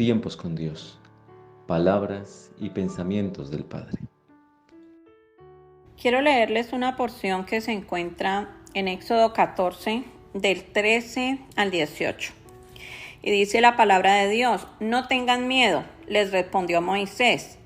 Tiempos con Dios, palabras y pensamientos del Padre. Quiero leerles una porción que se encuentra en Éxodo 14, del 13 al 18. Y dice la palabra de Dios: no tengan miedo, les respondió Moisés.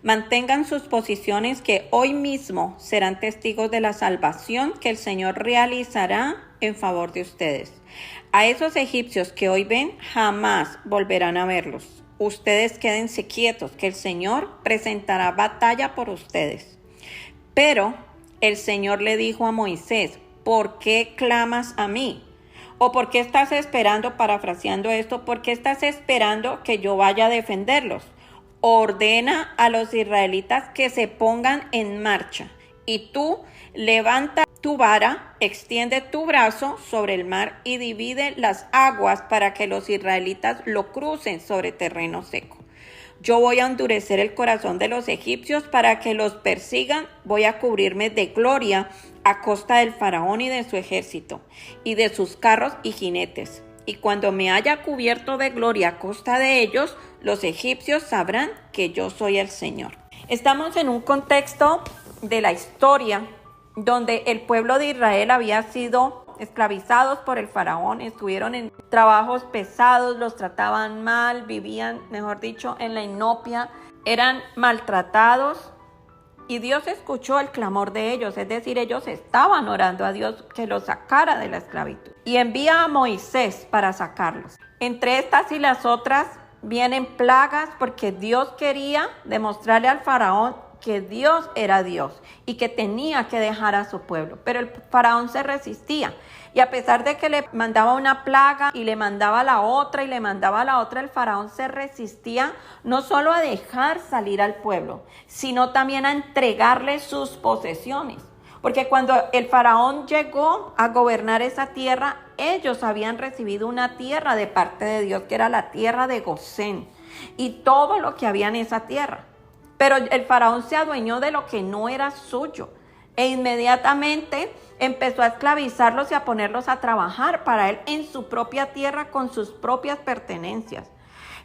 Mantengan sus posiciones, que hoy mismo serán testigos de la salvación que el Señor realizará en favor de ustedes. A esos egipcios que hoy ven, jamás volverán a verlos. Ustedes quédense quietos, que el Señor presentará batalla por ustedes. Pero el Señor le dijo a Moisés: ¿por qué clamas a mí? ¿O por qué estás esperando, parafraseando esto, por qué estás esperando que yo vaya a defenderlos? Ordena a los israelitas que se pongan en marcha, y tú levanta tu vara, extiende tu brazo sobre el mar y divide las aguas para que los israelitas lo crucen sobre terreno seco. Yo voy a endurecer el corazón de los egipcios para que los persigan. Voy a cubrirme de gloria a costa del faraón y de su ejército, y de sus carros y jinetes. Y cuando me haya cubierto de gloria a costa de ellos, los egipcios sabrán que yo soy el Señor. Estamos en un contexto de la historia donde el pueblo de Israel había sido esclavizados por el faraón, estuvieron en trabajos pesados, los trataban mal, vivían, mejor dicho, en la inopia, eran maltratados, y Dios escuchó el clamor de ellos, es decir, ellos estaban orando a Dios que los sacara de la esclavitud, y envía a Moisés para sacarlos. Entre estas y las otras vienen plagas, porque Dios quería demostrarle al faraón que Dios era Dios y que tenía que dejar a su pueblo. Pero el faraón se resistía, y a pesar de que le mandaba una plaga y le mandaba la otra y le mandaba la otra, el faraón se resistía no solo a dejar salir al pueblo, sino también a entregarle sus posesiones. Porque cuando el faraón llegó a gobernar esa tierra, ellos habían recibido una tierra de parte de Dios, que era la tierra de Gosén, y todo lo que había en esa tierra. Pero el faraón se adueñó de lo que no era suyo, e inmediatamente empezó a esclavizarlos y a ponerlos a trabajar para él en su propia tierra con sus propias pertenencias.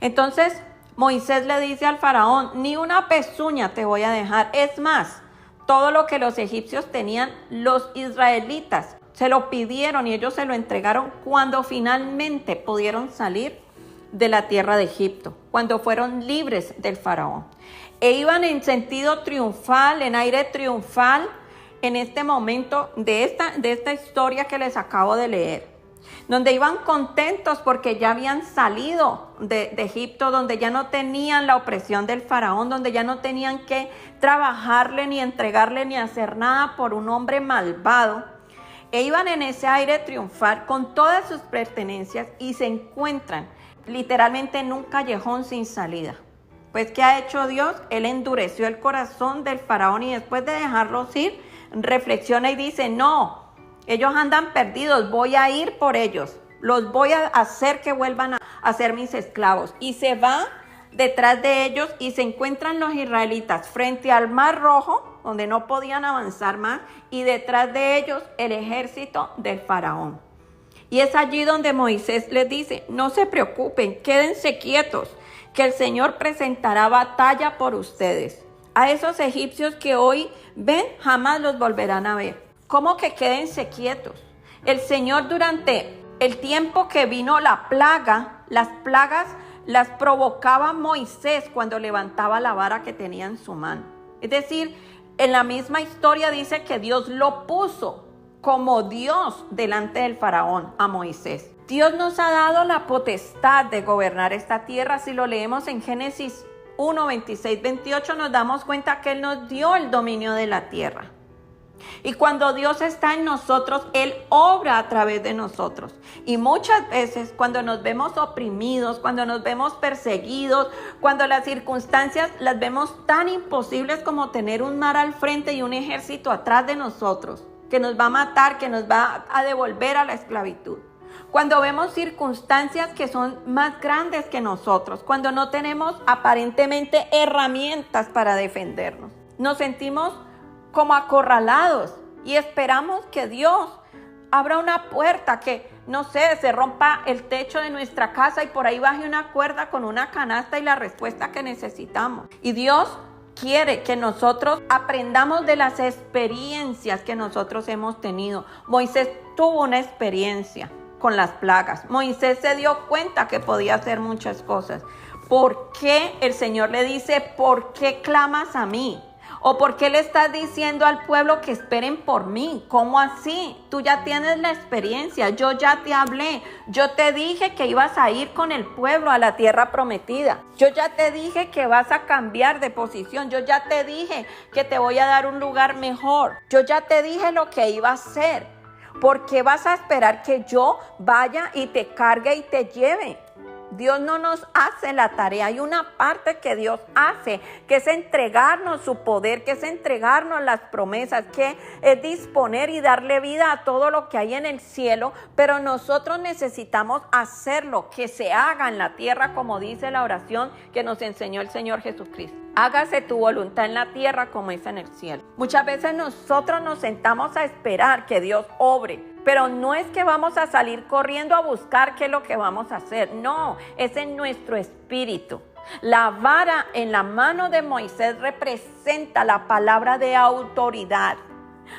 Entonces Moisés le dice al faraón: ni una pezuña te voy a dejar. Es más, todo lo que los egipcios tenían, los israelitas se lo pidieron y ellos se lo entregaron cuando finalmente pudieron salir de la tierra de Egipto, cuando fueron libres del faraón. E iban en sentido triunfal, en aire triunfal, en este momento de esta historia que les acabo de leer, donde iban contentos porque ya habían salido de Egipto, donde ya no tenían la opresión del faraón, donde ya no tenían que trabajarle, ni entregarle, ni hacer nada por un hombre malvado. E iban en ese aire triunfal con todas sus pertenencias, y se encuentran literalmente en un callejón sin salida. Pues, ¿qué ha hecho Dios? Él endureció el corazón del faraón, y después de dejarlos ir, reflexiona y dice: no, ellos andan perdidos, voy a ir por ellos, los voy a hacer que vuelvan a ser mis esclavos. Y se va detrás de ellos, y se encuentran los israelitas frente al Mar Rojo, donde no podían avanzar más, y detrás de ellos el ejército del faraón. Y es allí donde Moisés les dice: no se preocupen, quédense quietos, que el Señor presentará batalla por ustedes. A esos egipcios que hoy ven, jamás los volverán a ver. ¿Cómo que quédense quietos? El Señor, durante el tiempo que vino la plaga, las plagas las provocaba Moisés cuando levantaba la vara que tenía en su mano. Es decir, en la misma historia dice que Dios lo puso como Dios delante del faraón a Moisés. Dios nos ha dado la potestad de gobernar esta tierra. Si lo leemos en Génesis 1, 26, 28, nos damos cuenta que Él nos dio el dominio de la tierra. Y cuando Dios está en nosotros, Él obra a través de nosotros. Y muchas veces, cuando nos vemos oprimidos, cuando nos vemos perseguidos, cuando las circunstancias las vemos tan imposibles como tener un mar al frente y un ejército atrás de nosotros, que nos va a matar, que nos va a devolver a la esclavitud. Cuando vemos circunstancias que son más grandes que nosotros, cuando no tenemos aparentemente herramientas para defendernos, nos sentimos como acorralados y esperamos que Dios abra una puerta, que no sé, se rompa el techo de nuestra casa y por ahí baje una cuerda con una canasta y la respuesta que necesitamos. Y Dios quiere que nosotros aprendamos de las experiencias que nosotros hemos tenido. Moisés tuvo una experiencia con las plagas. Moisés se dio cuenta que podía hacer muchas cosas. ¿Por qué el Señor le dice, ¿por qué clamas a mí? ¿O por qué le estás diciendo al pueblo que esperen por mí? ¿Cómo así? Tú ya tienes la experiencia, yo ya te hablé, yo te dije que ibas a ir con el pueblo a la tierra prometida. Yo ya te dije que vas a cambiar de posición, yo ya te dije que te voy a dar un lugar mejor. Yo ya te dije lo que iba a hacer. ¿Por qué vas a esperar que yo vaya y te cargue y te lleve? Dios no nos hace la tarea. Hay una parte que Dios hace, que es entregarnos su poder, que es entregarnos las promesas, que es disponer y darle vida a todo lo que hay en el cielo, pero nosotros necesitamos hacerlo, que se haga en la tierra, como dice la oración que nos enseñó el Señor Jesucristo. Hágase tu voluntad en la tierra como es en el cielo. Muchas veces nosotros nos sentamos a esperar que Dios obre, pero no es que vamos a salir corriendo a buscar qué es lo que vamos a hacer. No, es en nuestro espíritu. La vara en la mano de Moisés representa la palabra de autoridad.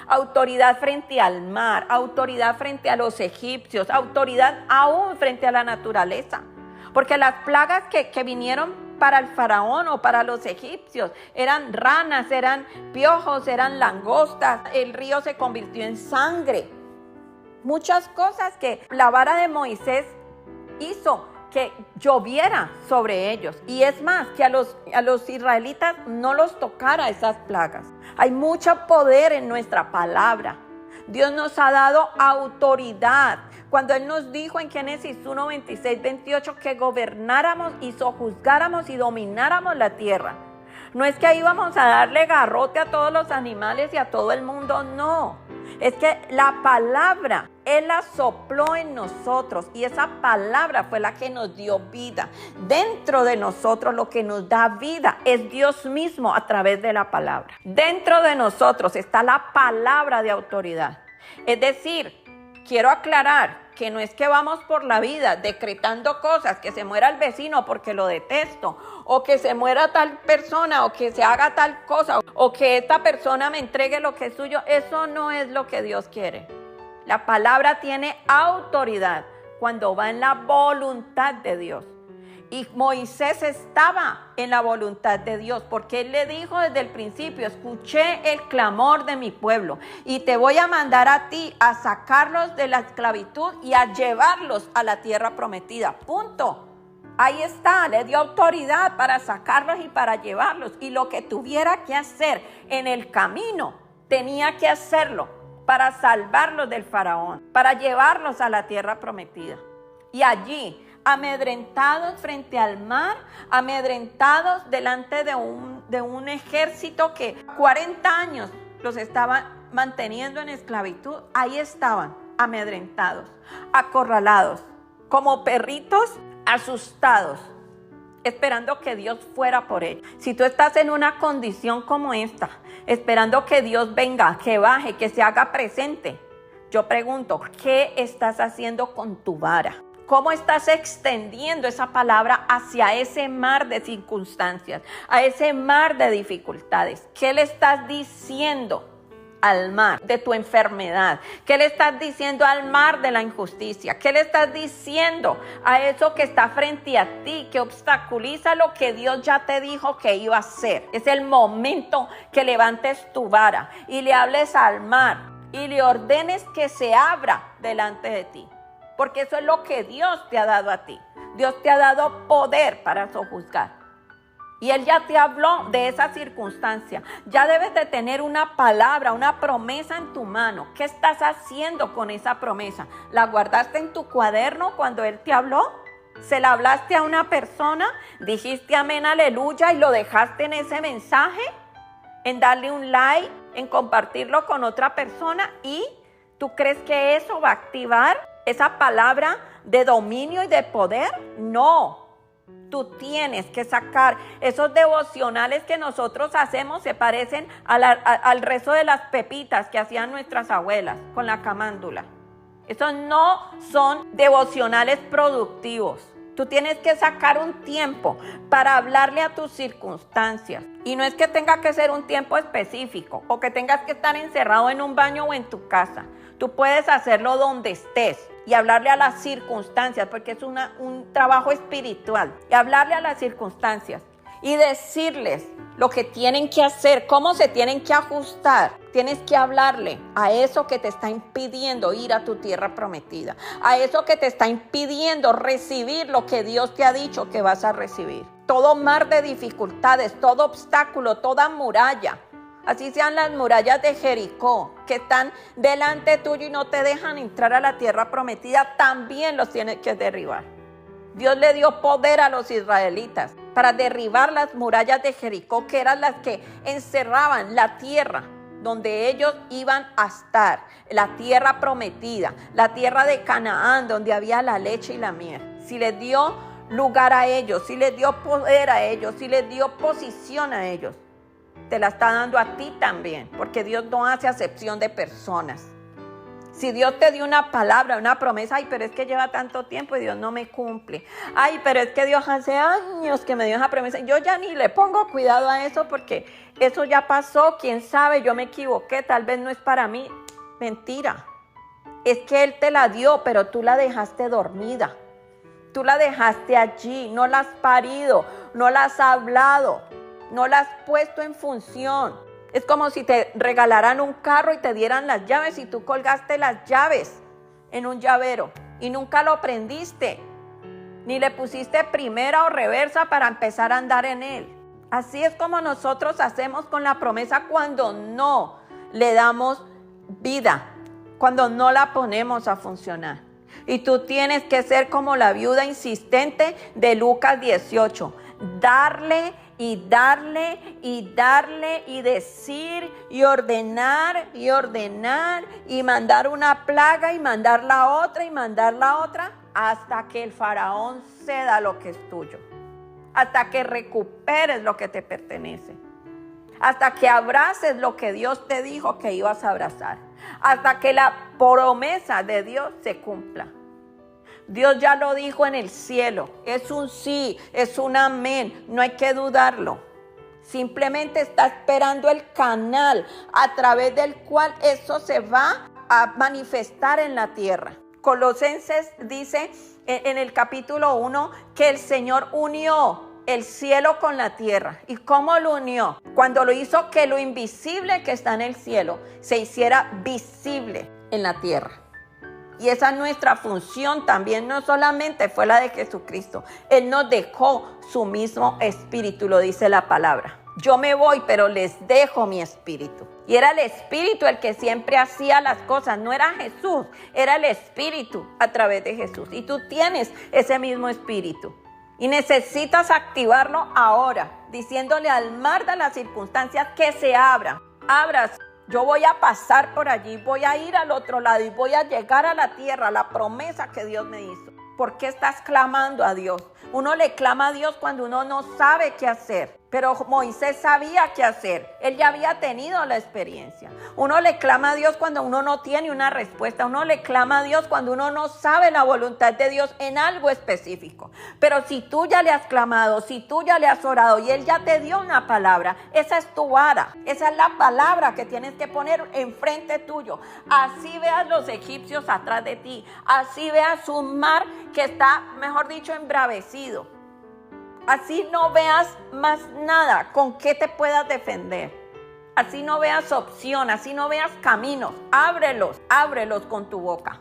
Autoridad frente al mar, autoridad frente a los egipcios, autoridad aún frente a la naturaleza. Porque las plagas que vinieron para el faraón o para los egipcios eran ranas, eran piojos, eran langostas. El río se convirtió en sangre. Muchas cosas que la vara de Moisés hizo que lloviera sobre ellos. Y es más, que a los israelitas no los tocara esas plagas. Hay mucho poder en nuestra palabra. Dios nos ha dado autoridad. Cuando Él nos dijo en Génesis 1, 26, 28 que gobernáramos y sojuzgáramos y domináramos la tierra. No es que ahí vamos a darle garrote a todos los animales y a todo el mundo, no. Es que la palabra, Él la sopló en nosotros y esa palabra fue la que nos dio vida. Dentro de nosotros lo que nos da vida es Dios mismo a través de la palabra. Dentro de nosotros está la palabra de autoridad. Es decir, quiero aclarar que no es que vamos por la vida decretando cosas, que se muera el vecino porque lo detesto, o que se muera tal persona, o que se haga tal cosa, o que esta persona me entregue lo que es suyo. Eso no es lo que Dios quiere. La palabra tiene autoridad cuando va en la voluntad de Dios. Y Moisés estaba en la voluntad de Dios, porque Él le dijo desde el principio, escuché el clamor de mi pueblo y te voy a mandar a ti a sacarlos de la esclavitud y a llevarlos a la tierra prometida. Punto. Ahí está, le dio autoridad para sacarlos y para llevarlos. Y lo que tuviera que hacer en el camino, tenía que hacerlo para salvarlos del faraón, para llevarlos a la tierra prometida. Y allí, amedrentados frente al mar, amedrentados delante de un ejército que 40 años los estaba manteniendo en esclavitud, ahí estaban amedrentados, acorralados, como perritos asustados, esperando que Dios fuera por ellos. Si tú estás en una condición como esta, esperando que Dios venga, que baje, que se haga presente, yo pregunto, ¿qué estás haciendo con tu vara? ¿Cómo estás extendiendo esa palabra hacia ese mar de circunstancias, a ese mar de dificultades? ¿Qué le estás diciendo al mar de tu enfermedad? ¿Qué le estás diciendo al mar de la injusticia? ¿Qué le estás diciendo a eso que está frente a ti, que obstaculiza lo que Dios ya te dijo que iba a hacer? Es el momento que levantes tu vara y le hables al mar y le ordenes que se abra delante de ti. Porque eso es lo que Dios te ha dado a ti. Dios te ha dado poder para sojuzgar. Y Él ya te habló de esa circunstancia. Ya debes de tener una palabra, una promesa en tu mano. ¿Qué estás haciendo con esa promesa? ¿La guardaste en tu cuaderno cuando Él te habló? ¿Se la hablaste a una persona? ¿Dijiste amén, aleluya y lo dejaste en ese mensaje? ¿En darle un like? ¿En compartirlo con otra persona? ¿Y tú crees que eso va a activar esa palabra de dominio y de poder? No. Tú tienes que sacar esos devocionales que nosotros hacemos, se parecen al rezo de las pepitas que hacían nuestras abuelas con la camándula. Esos no son devocionales productivos. Tú tienes que sacar un tiempo para hablarle a tus circunstancias. Y no es que tenga que ser un tiempo específico o que tengas que estar encerrado en un baño o en tu casa. Tú puedes hacerlo donde estés y hablarle a las circunstancias, porque es un trabajo espiritual. Y hablarle a las circunstancias y decirles lo que tienen que hacer, cómo se tienen que ajustar. Tienes que hablarle a eso que te está impidiendo ir a tu tierra prometida, a eso que te está impidiendo recibir lo que Dios te ha dicho que vas a recibir. Todo mar de dificultades, todo obstáculo, toda muralla, así sean las murallas de Jericó, que están delante tuyo y no te dejan entrar a la tierra prometida, también los tienes que derribar. Dios le dio poder a los israelitas para derribar las murallas de Jericó, que eran las que encerraban la tierra donde ellos iban a estar, la tierra prometida, la tierra de Canaán, donde había la leche y la miel. Si les dio lugar a ellos, si les dio poder a ellos, si les dio posición a ellos, te la está dando a ti también, porque Dios no hace acepción de personas. Si Dios te dio una palabra, una promesa, ay, pero es que lleva tanto tiempo y Dios no me cumple. Ay, pero es que Dios hace años que me dio esa promesa. Yo ya ni le pongo cuidado a eso porque eso ya pasó. Quién sabe, yo me equivoqué, tal vez no es para mí. Mentira. Es que Él te la dio, pero tú la dejaste dormida. Tú la dejaste allí, no la has parido, no la has hablado, no la has puesto en función. Es como si te regalaran un carro y te dieran las llaves y tú colgaste las llaves en un llavero y nunca lo prendiste, ni le pusiste primera o reversa para empezar a andar en él. Así es como nosotros hacemos con la promesa cuando no le damos vida, cuando no la ponemos a funcionar. Y tú tienes que ser como la viuda insistente de Lucas 18, darle y darle y darle y decir y ordenar y mandar una plaga y mandar la otra y mandar la otra hasta que el faraón ceda lo que es tuyo, hasta que recuperes lo que te pertenece, hasta que abraces lo que Dios te dijo que ibas a abrazar, hasta que la promesa de Dios se cumpla. Dios ya lo dijo en el cielo, es un sí, es un amén, no hay que dudarlo. Simplemente está esperando el canal a través del cual eso se va a manifestar en la tierra. Colosenses dice en el capítulo 1 que el Señor unió el cielo con la tierra. ¿Y cómo lo unió? Cuando lo hizo que lo invisible que está en el cielo se hiciera visible en la tierra. Y esa es nuestra función también, no solamente fue la de Jesucristo. Él nos dejó su mismo espíritu, lo dice la palabra. Yo me voy, pero les dejo mi espíritu. Y era el espíritu el que siempre hacía las cosas, no era Jesús, era el espíritu a través de Jesús. Y tú tienes ese mismo espíritu. Y necesitas activarlo ahora, diciéndole al mar de las circunstancias que se abra. Abras. Yo voy a pasar por allí, voy a ir al otro lado y voy a llegar a la tierra, la promesa que Dios me hizo. ¿Por qué estás clamando a Dios? Uno le clama a Dios cuando uno no sabe qué hacer. Pero Moisés sabía qué hacer. Él ya había tenido la experiencia. Uno le clama a Dios cuando uno no tiene una respuesta. Uno le clama a Dios cuando uno no sabe la voluntad de Dios en algo específico. Pero si tú ya le has clamado, si tú ya le has orado y Él ya te dio una palabra, esa es tu vara. Esa es la palabra que tienes que poner enfrente tuyo. Así veas los egipcios atrás de ti. Así veas un mar que está, mejor dicho, embravecido. Así no veas más nada con qué te puedas defender. Así no veas opción, así no veas caminos. Ábrelos con tu boca.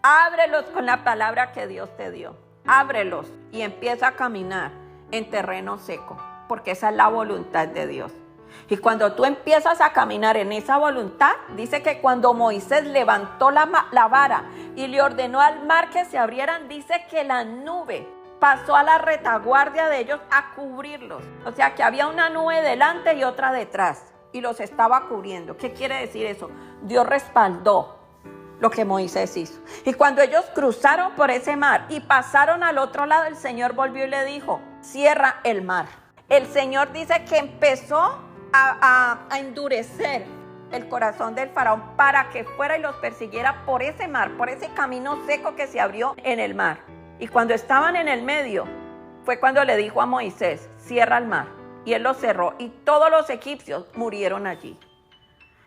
Ábrelos con la palabra que Dios te dio. Ábrelos y empieza a caminar en terreno seco, porque esa es la voluntad de Dios. Y cuando tú empiezas a caminar en esa voluntad, dice que cuando Moisés levantó la vara y le ordenó al mar que se abrieran, dice que la nube pasó a la retaguardia de ellos a cubrirlos. O sea que había una nube delante y otra detrás y los estaba cubriendo. ¿Qué quiere decir eso? Dios respaldó lo que Moisés hizo. Y cuando ellos cruzaron por ese mar y pasaron al otro lado, el Señor volvió y le dijo, cierra el mar. El Señor dice que empezó a endurecer el corazón del faraón para que fuera y los persiguiera por ese mar, por ese camino seco que se abrió en el mar. Y cuando estaban en el medio, fue cuando le dijo a Moisés, cierra el mar. Y él lo cerró y todos los egipcios murieron allí.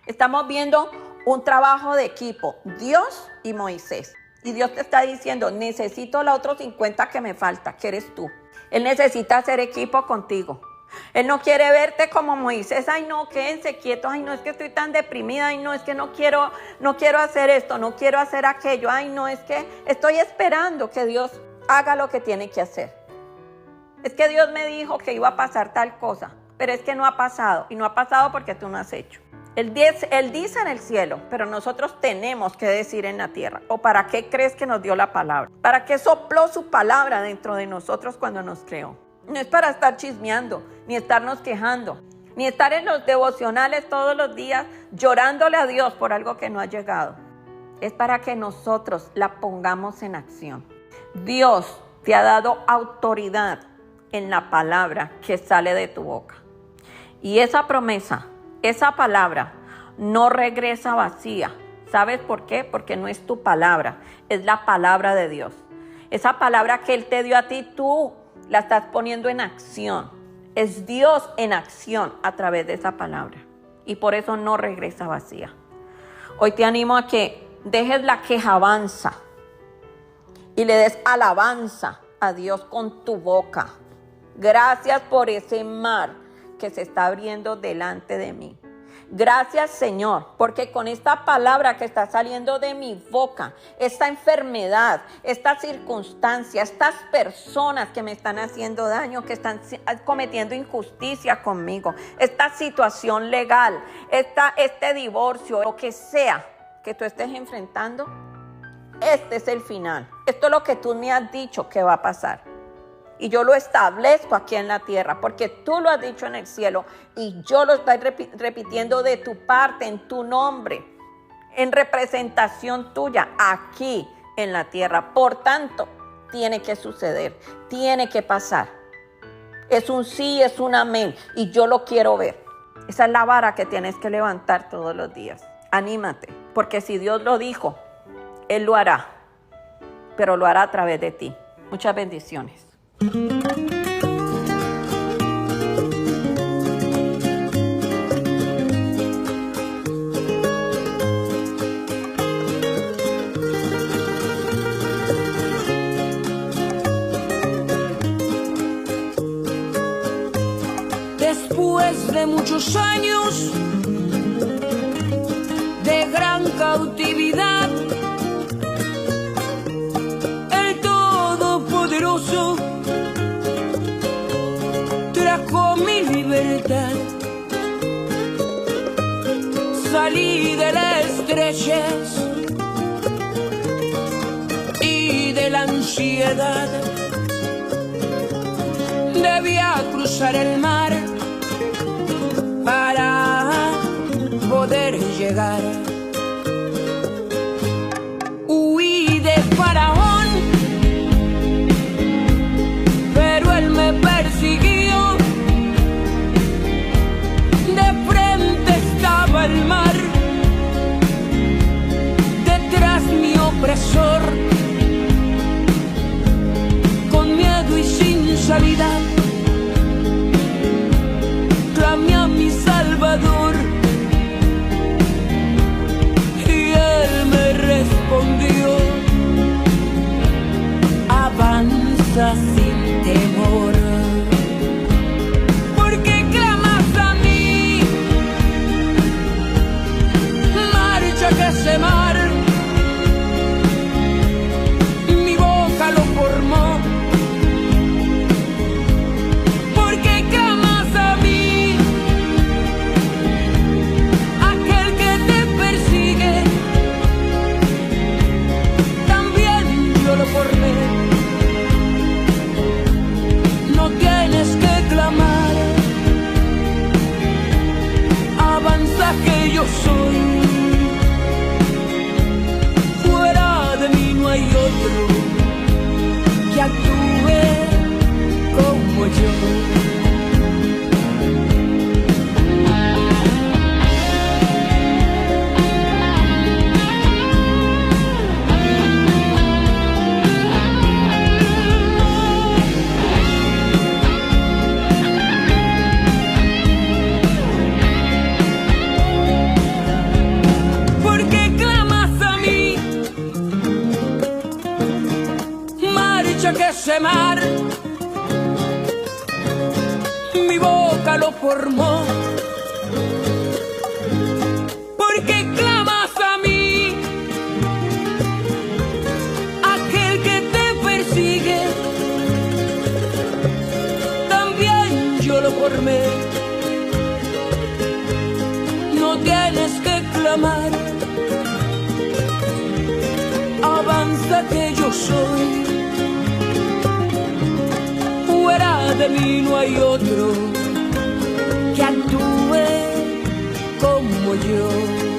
Estamos viendo un trabajo de equipo, Dios y Moisés. Y Dios te está diciendo, necesito los otros 50 que me falta, que eres tú. Él necesita hacer equipo contigo. Él no quiere verte como Moisés, ay no, quédense quietos, ay no, es que estoy tan deprimida, ay no, es que no quiero hacer esto, no quiero hacer aquello, ay no, es que estoy esperando que Dios haga lo que tiene que hacer. Es que Dios me dijo que iba a pasar tal cosa, pero es que no ha pasado, y no ha pasado porque tú no has hecho. Él dice en el cielo, pero nosotros tenemos que decir en la tierra. ¿O para qué crees que nos dio la palabra? ¿Para qué sopló su palabra dentro de nosotros cuando nos creó? No es para estar chismeando, ni estarnos quejando, ni estar en los devocionales todos los días llorándole a Dios por algo que no ha llegado. Es para que nosotros la pongamos en acción. Dios te ha dado autoridad en la palabra que sale de tu boca. Y esa promesa, esa palabra no regresa vacía. ¿Sabes por qué? Porque no es tu palabra, es la palabra de Dios. Esa palabra que Él te dio a ti, tú la estás poniendo en acción. Es Dios en acción a través de esa palabra. Y por eso no regresa vacía. Hoy te animo a que dejes la quejabanza y le des alabanza a Dios con tu boca. Gracias por ese mar que se está abriendo delante de mí. Gracias, Señor, porque con esta palabra que está saliendo de mi boca, esta enfermedad, esta circunstancia, estas personas que me están haciendo daño, que están cometiendo injusticia conmigo, esta situación legal, este divorcio, lo que sea que tú estés enfrentando, este es el final. Esto es lo que tú me has dicho que va a pasar. Y yo lo establezco aquí en la tierra, porque tú lo has dicho en el cielo y yo lo estoy repitiendo de tu parte, en tu nombre, en representación tuya, aquí en la tierra. Por tanto, tiene que suceder, tiene que pasar. Es un sí, es un amén y yo lo quiero ver. Esa es la vara que tienes que levantar todos los días. Anímate, porque si Dios lo dijo, Él lo hará, pero lo hará a través de ti. Muchas bendiciones. Después de muchos años de gran cautividad, el Todopoderoso trajo mi libertad. Salí de la estrechez y de la ansiedad. Debía cruzar el mar para poder llegar. Huí de Faraón, pero él me persiguió. De frente estaba el mar, detrás mi opresor. Con miedo y sin salida, clamé a mi Salvador y Él me respondió: avanza sin temor, porque clamas a mí. Marcha que ese mar mi boca lo formó. No tienes que clamar, avanza que yo soy. Fuera de mí no hay otro que actúe como yo. ese mar, mi boca lo formó. Porque clamas a mí, aquel que te persigue, también yo lo formé. No tienes que clamar, avanza que yo soy. Fuera de mí no hay otro que actúe como yo.